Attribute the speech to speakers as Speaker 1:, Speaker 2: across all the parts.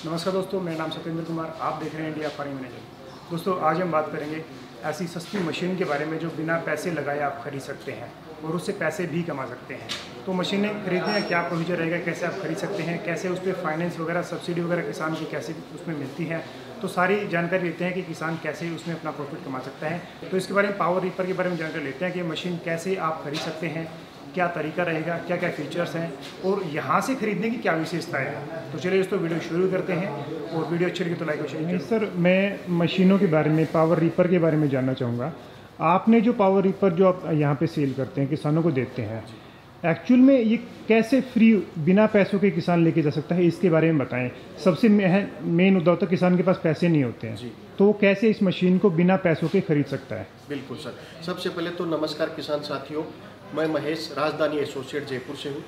Speaker 1: नमस्कार दोस्तों, मेरा नाम सत्येंद्र कुमार। आप देख रहे हैं इंडिया फार्मिंग मैनेजर। दोस्तों, आज हम बात करेंगे ऐसी सस्ती मशीन के बारे में जो बिना पैसे लगाए आप खरीद सकते हैं और उससे पैसे भी कमा सकते हैं। तो मशीनें खरीदने का क्या प्रोसीजर रहेगा, कैसे आप खरीद सकते हैं, कैसे उस पर फाइनेंस वगैरह सब्सिडी वगैरह किसान की कैसे उसमें मिलती है, तो सारी जानकारी लेते हैं कि किसान कैसे उसमें अपना प्रॉफिट कमा सकता है। तो इसके बारे में पावर रीपर के बारे में जानकारी लेते हैं कि मशीन कैसे आप खरीद सकते हैं, क्या तरीका रहेगा, क्या क्या फीचर्स हैं और यहाँ से खरीदने की क्या विशेषताएं हैं। तो चलिए दोस्तों, वीडियो शुरू करते हैं और वीडियो अच्छी लगी तो लाइक और शेयर करें। सर, मैं मशीनों के बारे में, पावर रीपर के बारे में जानना चाहूँगा। आपने जो पावर रीपर जो आप यहाँ पे सेल करते हैं, किसानों को देते हैं, एक्चुअल में ये कैसे फ्री बिना पैसों के किसान लेके जा सकता है, इसके बारे में बताएं। सबसे मेन मुद्दा होता है किसान के पास पैसे नहीं होते हैं, तो वो कैसे इस मशीन को बिना पैसों के खरीद सकता है।
Speaker 2: बिल्कुल सर, सबसे पहले तो नमस्कार किसान साथियों, मैं महेश राजधानी एसोसिएट जयपुर से हूँ।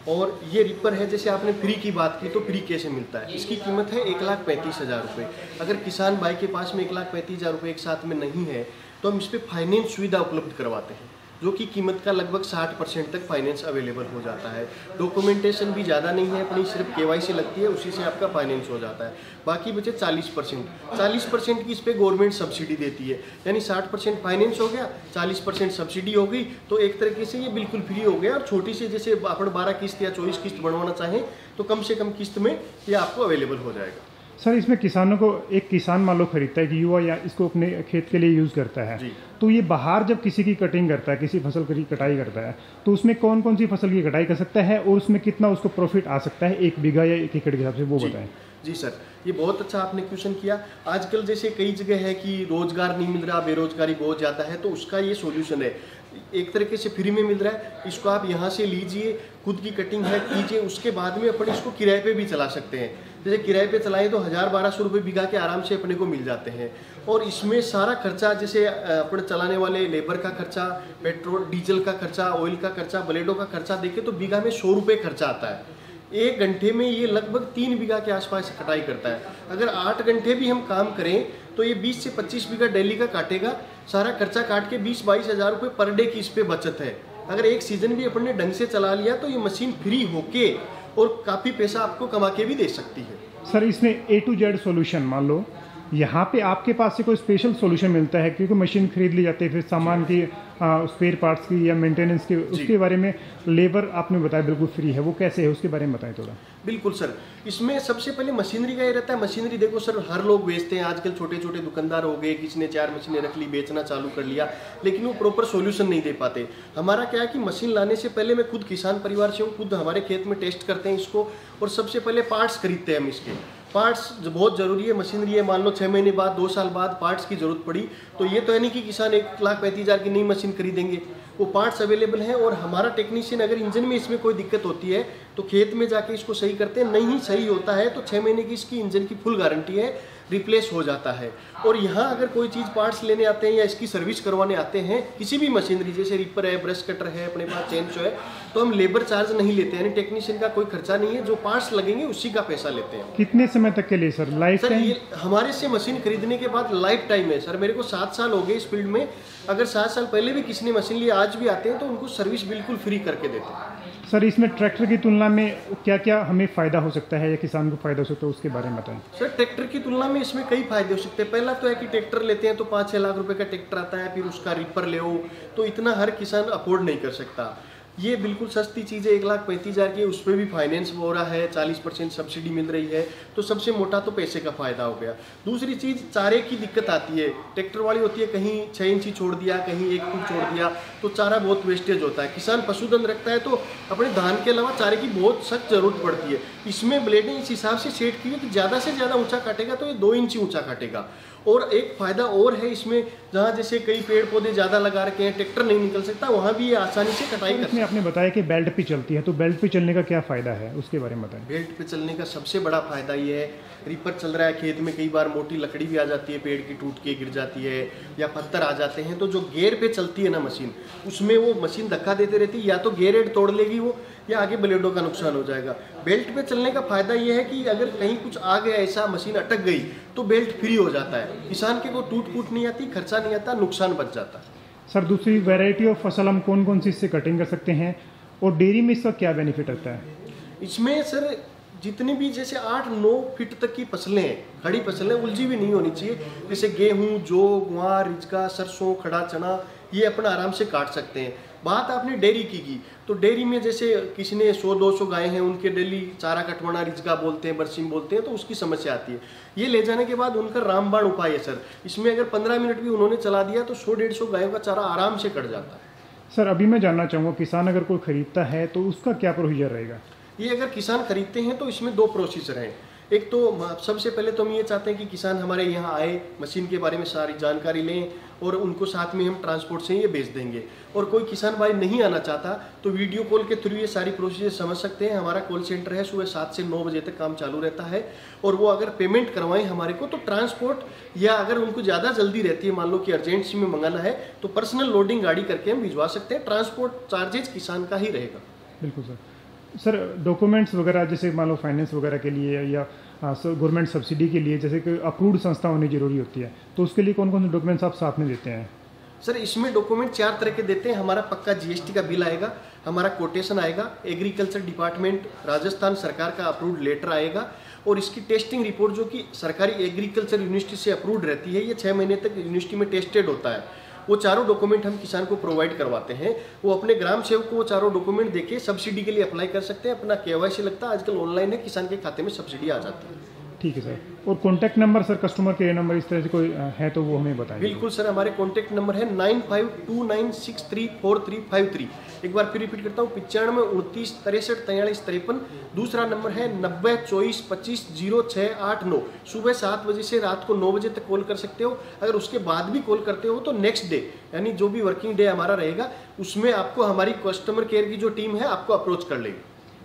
Speaker 2: और ये रिपर है, जैसे आपने फ्री की बात की, तो फ्री कैसे मिलता है। इसकी कीमत है 1,35,000 रुपये। अगर किसान भाई के पास में 1,35,000 रुपये एक साथ में नहीं है तो हम इस पर फाइनेंस सुविधा उपलब्ध करवाते हैं, जो कि कीमत का लगभग 60% तक फाइनेंस अवेलेबल हो जाता है। डॉक्यूमेंटेशन भी ज़्यादा नहीं है, अपनी सिर्फ KYC लगती है, उसी से आपका फाइनेंस हो जाता है। बाकी बचे 40% की इस पर गवर्नमेंट सब्सिडी देती है, यानी 60% फाइनेंस हो गया, 40% सब्सिडी हो गई, तो एक तरीके से ये बिल्कुल फ्री हो गया। और छोटी से, जैसे अपन 12 किस्त या 24 किस्त बनवाना चाहें तो कम से कम किस्त में ये आपको अवेलेबल हो जाएगा।
Speaker 1: सर, इसमें किसानों को, एक किसान मान लो खरीदता है कि युवा या इसको अपने खेत के लिए यूज़ करता है, तो ये बाहर जब किसी की कटिंग करता है, किसी फसल की कटाई करता है, तो उसमें कौन कौन सी फसल की कटाई कर सकता है और उसमें कितना उसको प्रॉफिट आ सकता है, 1 बीघा या 1 एकड़ के हिसाब से, वो बताएं।
Speaker 2: जी सर, ये बहुत अच्छा आपने क्वेश्चन किया। आजकल जैसे कई जगह है कि रोजगार नहीं मिल रहा, बेरोजगारी बहुत ज़्यादा है, तो उसका ये सॉल्यूशन है। एक तरीके से फ्री में मिल रहा है, इसको आप यहाँ से लीजिए, खुद की कटिंग है कीजिए, उसके बाद में अपन इसको किराए पे भी चला सकते हैं। जैसे किराए पे चलाएं तो 1,000-1,200 रुपये बीघा के आराम से अपने को मिल जाते हैं। और इसमें सारा खर्चा, जैसे अपन चलाने वाले लेबर का खर्चा, पेट्रोल डीजल का खर्चा, ऑयल का खर्चा, ब्लेडों का खर्चा देखे तो बीघा में 100 रुपये खर्चा आता है। 1 घंटे में ये लगभग 3 बीघा के आसपास कटाई करता है। अगर 8 घंटे भी हम काम करें तो ये 20 से 25 बीघा डेली का काटेगा। सारा खर्चा काट के 20-22 हज़ार रुपये पर डे की इस पर बचत है। अगर एक सीजन भी अपन ने ढंग से चला लिया तो ये मशीन फ्री होके और काफ़ी पैसा आपको कमा के भी दे सकती है।
Speaker 1: सर, इसमें A to Z सॉल्यूशन, मान लो यहाँ पे आपके पास से कोई स्पेशल सॉल्यूशन मिलता है, क्योंकि मशीन खरीद ली जाती है, फिर सामान की स्पेयर पार्ट्स की या मेंटेनेंस की, उसके बारे में लेबर आपने बताया बिल्कुल फ्री है, वो कैसे है उसके बारे में बताएं थोड़ा।
Speaker 2: बिल्कुल सर, इसमें सबसे पहले मशीनरी का ये रहता है। मशीनरी देखो सर, हर लोग बेचते हैं आजकल, छोटे छोटे दुकानदार हो गए, किसी ने 4 मशीनें रख ली, बेचना चालू कर लिया, लेकिन वो प्रॉपर सॉल्यूशन नहीं दे पाते। हमारा क्या है कि मशीन लाने से पहले मैं खुद किसान परिवार से हूँ, खुद हमारे खेत में टेस्ट करते हैं इसको, और सबसे पहले पार्ट्स खरीदते हैं हम इसके। पार्ट्स बहुत ज़रूरी है। मशीनरी है, मान लो 6 महीने बाद, 2 साल बाद पार्ट्स की ज़रूरत पड़ी, तो ये तो है नहीं कि किसान 1,35,000 की नई मशीन खरीदेंगे। वो पार्ट्स अवेलेबल हैं, और हमारा टेक्नीशियन अगर इंजन में इसमें कोई दिक्कत होती है तो खेत में जाके इसको सही करते हैं। नहीं सही होता है तो 6 महीने की इसकी इंजन की फुल गारंटी है, रिप्लेस हो जाता है। और यहाँ अगर कोई चीज़ पार्ट्स लेने आते हैं या इसकी सर्विस करवाने आते हैं, किसी भी मशीनरी, जैसे रिपर है, ब्रश कटर है, अपने पास चेन शो है, तो हम लेबर चार्ज नहीं लेते हैं, यानी टेक्नीशियन का कोई खर्चा नहीं है। जो पार्ट्स लगेंगे उसी का पैसा लेते हैं।
Speaker 1: कितने समय तक के लिए सर? Life time?
Speaker 2: ये हमारे से मशीन खरीदने के बाद लाइफ टाइम है सर। मेरे को 7 साल हो गए इस फील्ड में। अगर 7 साल पहले भी किसी ने मशीन ली, आज भी आते हैं तो उनको सर्विस बिल्कुल फ्री करके देते हैं।
Speaker 1: सर, इसमें ट्रैक्टर की तुलना में क्या क्या हमें फ़ायदा हो सकता है या किसान को फ़ायदा हो सकता है, उसके बारे में बताएं।
Speaker 2: सर, ट्रैक्टर की तुलना में इसमें कई फायदे हो सकते हैं। पहला तो है कि ट्रैक्टर लेते हैं तो 5-6 लाख रुपए का ट्रैक्टर आता है, फिर उसका रिपर ले तो इतना हर किसान अफोर्ड नहीं कर सकता। ये बिल्कुल सस्ती चीज़ है, 1,35,000 की, उस पर भी फाइनेंस हो रहा है, 40% सब्सिडी मिल रही है, तो सबसे मोटा तो पैसे का फ़ायदा हो गया। दूसरी चीज़, चारे की दिक्कत आती है। ट्रैक्टर वाली होती है, कहीं 6 इंची छोड़ दिया, कहीं 1 फुट छोड़ दिया, तो चारा बहुत वेस्टेज होता है। किसान पशुधन रखता है तो अपने धान के अलावा चारे की बहुत सख्त जरूरत पड़ती है। इसमें ब्लेडें इस हिसाब से सेट की है कि ज़्यादा से ज़्यादा ऊँचा काटेगा तो ये 2 इंची ऊँचा काटेगा। और एक फ़ायदा और है इसमें, जहाँ जैसे कई पेड़ पौधे ज़्यादा लगा रखे हैं, ट्रैक्टर नहीं निकल सकता, वहाँ भी ये आसानी से कटाई कर सकते हैं।
Speaker 1: आपने बताया कि बेल्ट पे चलती है, तो बेल्ट पे चलने का क्या फ़ायदा है, उसके बारे में बताएं।
Speaker 2: बेल्ट पे चलने का सबसे बड़ा फ़ायदा ये है, रिपर चल रहा है खेत में, कई बार मोटी लकड़ी भी आ जाती है, पेड़ की टूट के गिर जाती है, या पत्थर आ जाते हैं, तो जो गेयर पे चलती है ना मशीन, उसमें वो मशीन धक्का देते रहती है, या तो गेयर हेड तोड़ लेगी वो, या आगे ब्लेडों का नुकसान हो जाएगा। बेल्ट पे चलने का फ़ायदा ये है कि अगर कहीं कुछ आ गया, ऐसा मशीन अटक गई, तो बेल्ट फ्री हो जाता है। किसान के को टूट फूट नहीं आती, खर्चा नहीं आता, नुकसान बच जाता है।
Speaker 1: सर, दूसरी वैरायटी ऑफ फसल हम कौन कौन सी इससे कटिंग कर सकते हैं और डेयरी में इसका क्या बेनिफिट रहता है?
Speaker 2: इसमें सर जितनी भी जैसे 8-9 फीट तक की फसलें हैं, खड़ी फसलें उलझी भी नहीं होनी चाहिए। जैसे गेहूं, जौ, गुआर, रिजका, सरसों, खड़ा चना, ये अपना आराम से काट सकते हैं। बात आपने डेयरी की तो डेयरी में जैसे किसी ने 100-200 गायें हैं, उनके डेली चारा कटवाना, रिजका बोलते हैं, बरसीम बोलते हैं, तो उसकी समस्या आती है। ये ले जाने के बाद उनका रामबाण उपाय है सर, इसमें अगर 15 मिनट भी उन्होंने चला दिया तो 100-150 गायों का चारा आराम से कट जाता है।
Speaker 1: सर अभी मैं जानना चाहूँगा, किसान अगर कोई खरीदता है तो उसका क्या प्रोसीजर रहेगा?
Speaker 2: ये अगर किसान खरीदते हैं तो इसमें 2 प्रोसीजर हैं। एक तो सबसे पहले तो हम ये चाहते हैं कि किसान हमारे यहाँ आए, मशीन के बारे में सारी जानकारी लें और उनको साथ में हम ट्रांसपोर्ट से ये भेज देंगे। और कोई किसान भाई नहीं आना चाहता तो वीडियो कॉल के थ्रू ये सारी प्रोसीजर समझ सकते हैं। हमारा कॉल सेंटर है, सुबह 7 से 9 बजे तक काम चालू रहता है। और वो अगर पेमेंट करवाएं हमारे को तो ट्रांसपोर्ट, या अगर उनको ज़्यादा जल्दी रहती है, मान लो कि अर्जेंसी में मंगाना है, तो पर्सनल लोडिंग गाड़ी करके हम भिजवा सकते हैं। ट्रांसपोर्ट चार्जेज किसान का ही रहेगा।
Speaker 1: बिल्कुल सर। सर डॉक्यूमेंट्स वगैरह जैसे मान लो फाइनेंस वगैरह के लिए या गवर्नमेंट सब्सिडी के लिए जैसे कि अप्रूव्ड संस्था होनी जरूरी होती है, तो उसके लिए कौन कौन से डॉक्यूमेंट्स आप साथ में देते हैं?
Speaker 2: सर इसमें डॉक्यूमेंट 4 तरह के देते हैं। हमारा पक्का जीएसटी का बिल आएगा, हमारा कोटेशन आएगा, एग्रीकल्चर डिपार्टमेंट राजस्थान सरकार का अप्रूव्ड लेटर आएगा, और इसकी टेस्टिंग रिपोर्ट जो कि सरकारी एग्रीकल्चर यूनिवर्सिटी से अप्रूव्ड रहती है, ये 6 महीने तक यूनिवर्सिटी में टेस्टेड होता है। वो चारों डॉक्यूमेंट हम किसान को प्रोवाइड करवाते हैं। वो अपने ग्राम सेवक को वो चारों डॉक्यूमेंट देके सब्सिडी के लिए अप्लाई कर सकते हैं। अपना केवाईसी लगता है, आजकल ऑनलाइन है, किसान के खाते में सब्सिडी आ जाती है।
Speaker 1: ठीक है सर। और contact number sir, customer care number इस तरह से कोई है तो वो हमें बताएं।
Speaker 2: बिल्कुल सर, हमारे कॉन्टैक्ट नंबर है 9529634353। एक बार फिर रिपीट करता हूँ, 9529634353। दूसरा नंबर है 9024250689। सुबह 7 बजे से रात को 9 बजे तक कॉल कर सकते हो। अगर उसके बाद भी कॉल करते हो तो नेक्स्ट डे, यानी जो भी वर्किंग डे हमारा रहेगा, उसमें आपको हमारी कस्टमर केयर की जो टीम है आपको अप्रोच कर लेगी।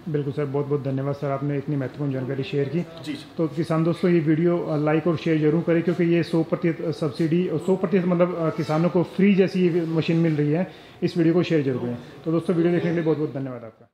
Speaker 1: बिल्कुल सर, बहुत बहुत धन्यवाद सर, आपने इतनी महत्वपूर्ण जानकारी शेयर की।
Speaker 2: जी।
Speaker 1: तो किसान दोस्तों, ये वीडियो लाइक और शेयर जरूर करें, क्योंकि ये 100% सब्सिडी, 100% मतलब किसानों को फ्री जैसी मशीन मिल रही है। इस वीडियो को शेयर जरूर करें। तो दोस्तों, वीडियो देखने के लिए बहुत बहुत धन्यवाद आपका।